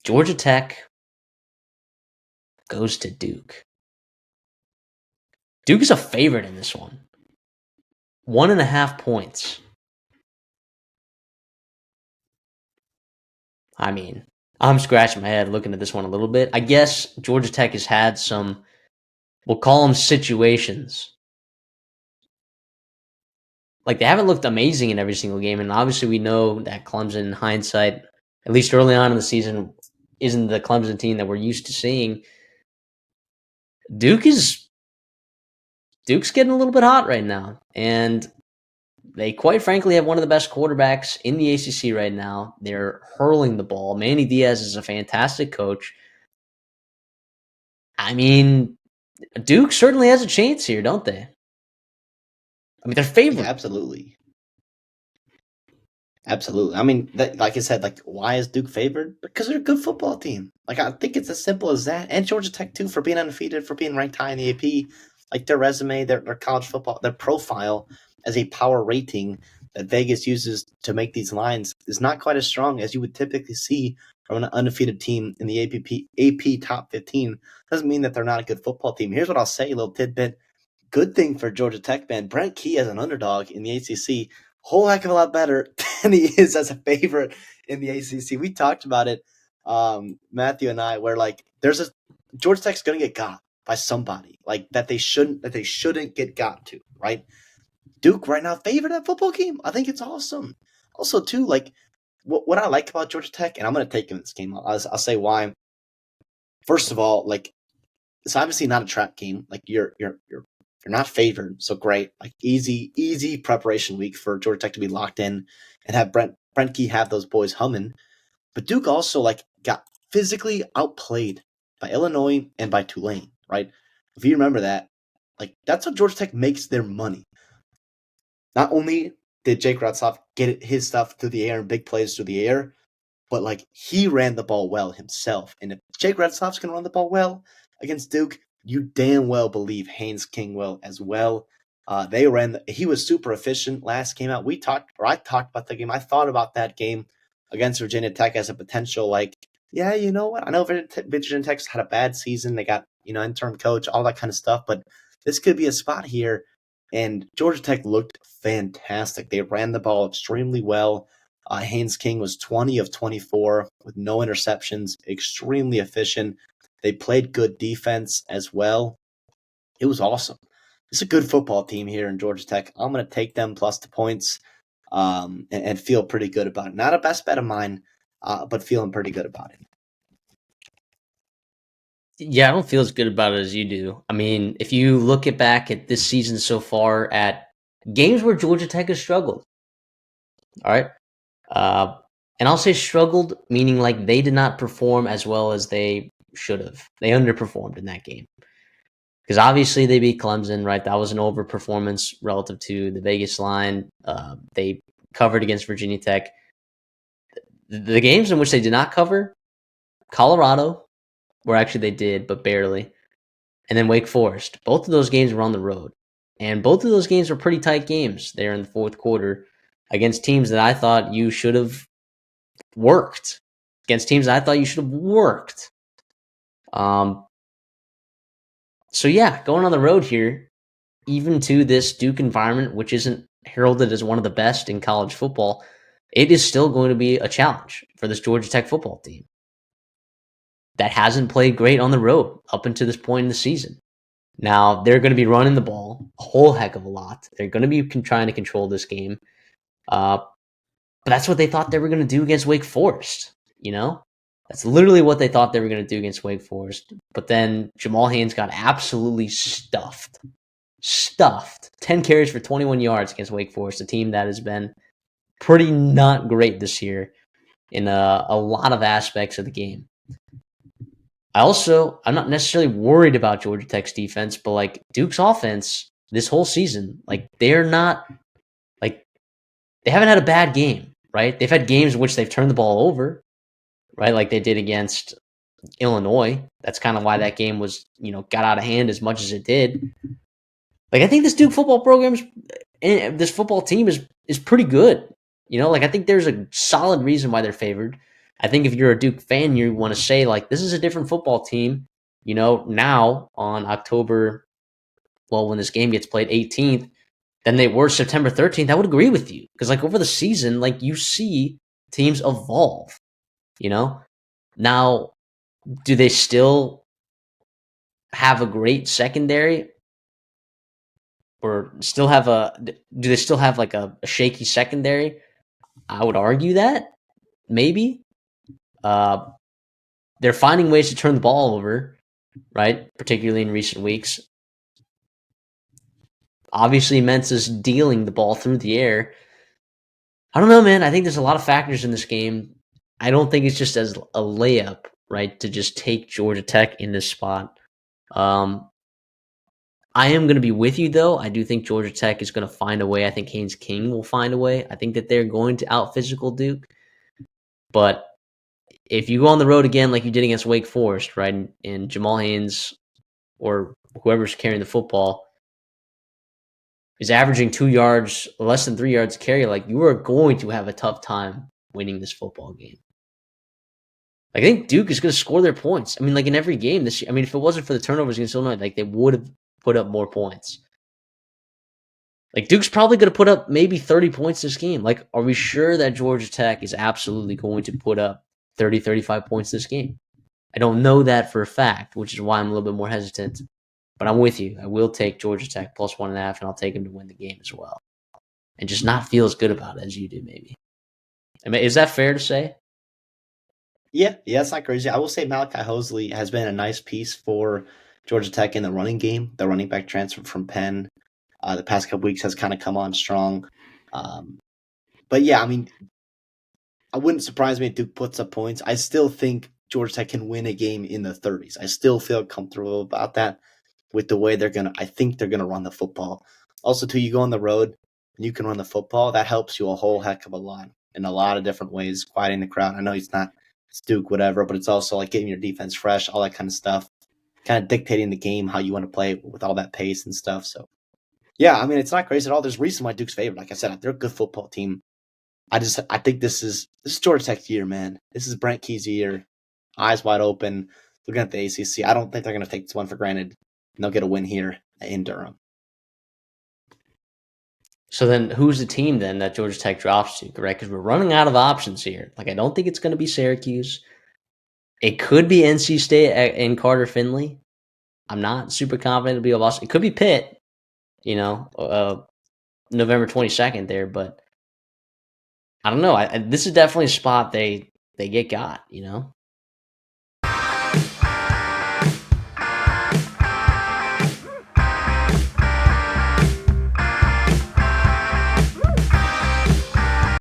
Georgia Tech goes to Duke. Duke is a favorite in this one. 1.5 points. I mean, I'm scratching my head looking at this one a little bit. I guess Georgia Tech has had some, we'll call them situations. Like, they haven't looked amazing in every single game. And obviously, we know that Clemson, in hindsight, at least early on in the season, isn't the Clemson team that we're used to seeing. Duke's getting a little bit hot right now. And they quite frankly have one of the best quarterbacks in the ACC right now. They're hurling the ball. Manny Diaz is a fantastic coach. I mean, Duke certainly has a chance here, don't they? I mean, they're favored. Yeah, absolutely. Absolutely. I mean, like I said, like, why is Duke favored? Because they're a good football team. Like, I think it's as simple as that. And Georgia Tech, too, for being undefeated, for being ranked high in the AP. Like, their resume, their college football, their profile as a power rating that Vegas uses to make these lines is not quite as strong as you would typically see from an undefeated team in the AP top 15. Doesn't mean that they're not a good football team. Here's what I'll say, a little tidbit. Good thing for Georgia Tech, man. Brent Key as an underdog in the ACC, whole heck of a lot better than he is as a favorite in the ACC. We talked about it, Matthew and I, where like there's a Georgia Tech's going to get got by somebody like that they shouldn't get got to, right? Duke right now favored that football game. I think it's awesome. Also, too, like what I like about Georgia Tech, and I'm going to take them in this game. I'll say why. First of all, like it's obviously not a trap game. Like you're not favored, so great. Like easy preparation week for Georgia Tech to be locked in and have Brent Key have those boys humming. But Duke also like got physically outplayed by Illinois and by Tulane, right? If you remember that, like that's how Georgia Tech makes their money. Not only did Jake Redshirt get his stuff through the air and big plays through the air, but like he ran the ball well himself. And if Jake Redshirt's gonna run the ball well against Duke, you damn well believe Haynes King will as well. He was super efficient last game out. I talked about the game. I thought about that game against Virginia Tech as a potential, like, yeah, you know what? I know Virginia Tech's had a bad season. They got, interim coach, all that kind of stuff, but this could be a spot here. And Georgia Tech looked fantastic. They ran the ball extremely well. Haynes King was 20 of 24 with no interceptions, extremely efficient. They played good defense as well. It was awesome. It's a good football team here in Georgia Tech. I'm going to take them plus the points and feel pretty good about it. Not a best bet of mine, but feeling pretty good about it. Yeah, I don't feel as good about it as you do. I mean, if you look back at this season so far at games where Georgia Tech has struggled, all right? And I'll say struggled, meaning like they did not perform as well as they should have. They underperformed in that game. Because obviously they beat Clemson, right? That was an overperformance relative to the Vegas line. They covered against Virginia Tech. The games in which they did not cover, Colorado, where actually they did, but barely. And then Wake Forest. Both of those games were on the road. And both of those games were pretty tight games there in the fourth quarter against teams that I thought you should have worked. Against teams that I thought you should have worked. So yeah, going on the road here, even to this Duke environment, which isn't heralded as one of the best in college football, it is still going to be a challenge for this Georgia Tech football team that hasn't played great on the road up until this point in the season. Now, they're going to be running the ball a whole heck of a lot. They're going to be trying to control this game. But that's what they thought they were going to do against Wake Forest, That's literally what they thought they were going to do against Wake Forest. But then Jamal Haynes got absolutely stuffed. 10 carries for 21 yards against Wake Forest, a team that has been pretty not great this year in a lot of aspects of the game. I'm not necessarily worried about Georgia Tech's defense, but like Duke's offense this whole season, like they're not, like they haven't had a bad game, right? They've had games in which they've turned the ball over, right? Like they did against Illinois. That's kind of why that game was, got out of hand as much as it did. Like I think this Duke football this football team is pretty good. I think there's a solid reason why they're favored. I think if you're a Duke fan, you want to say, like, this is a different football team. Now on October, well, when this game gets played 18th, than they were September 13th. I would agree with you because, like, over the season, like, you see teams evolve. Now, do they still have a great secondary, or still have do they still have like a shaky secondary? I would argue that maybe. Uh, they're finding ways to turn the ball over, right? Particularly in recent weeks. Obviously, Mensa's dealing the ball through the air. I don't know, man. I think there's a lot of factors in this game. I don't think it's just as a layup, right, to just take Georgia Tech in this spot. I am going to be with you, though. I do think Georgia Tech is going to find a way. I think Haynes King will find a way. I think that they're going to out physical Duke. But if you go on the road again like you did against Wake Forest, right, and Jamal Haynes or whoever's carrying the football is averaging 2 yards, less than 3 yards carry, like, you are going to have a tough time winning this football game. I think Duke is going to score their points. I mean, like, in every game this year. I mean, if it wasn't for the turnovers against Illinois, like, they would have put up more points. Like, Duke's probably going to put up maybe 30 points this game. Like, are we sure that Georgia Tech is absolutely going to put up 30, 35 points this game? I don't know that for a fact, which is why I'm a little bit more hesitant. But I'm with you. I will take Georgia Tech plus 1.5, and I'll take them to win the game as well. And just not feel as good about it as you do, maybe. I mean, is that fair to say? Yeah, it's not crazy. I will say Malachi Hosley has been a nice piece for Georgia Tech in the running game. The running back transfer from Penn the past couple weeks has kind of come on strong. But yeah, I mean, I wouldn't surprise me if Duke puts up points. I still think Georgia Tech can win a game in the 30s. I still feel comfortable about that with the way I think they're gonna run the football. Also, too, you go on the road and you can run the football. That helps you a whole heck of a lot in a lot of different ways, quieting the crowd. I know it's Duke, whatever, but it's also like getting your defense fresh, all that kind of stuff, kind of dictating the game, how you want to play with all that pace and stuff. So, yeah, I mean, it's not crazy at all. There's a reason why Duke's favored. Like I said, they're a good football team. I think this is Georgia Tech's year, man. This is Brent Key's year. Eyes wide open, looking at the ACC. I don't think they're going to take this one for granted. And they'll get a win here in Durham. So then who's the team then that Georgia Tech drops to, correct? Because we're running out of options here. Like, I don't think it's going to be Syracuse. It could be NC State and Carter Finley. I'm not super confident it'll be a loss. It could be Pitt, November 22nd there, but I don't know. This is definitely a spot they get got,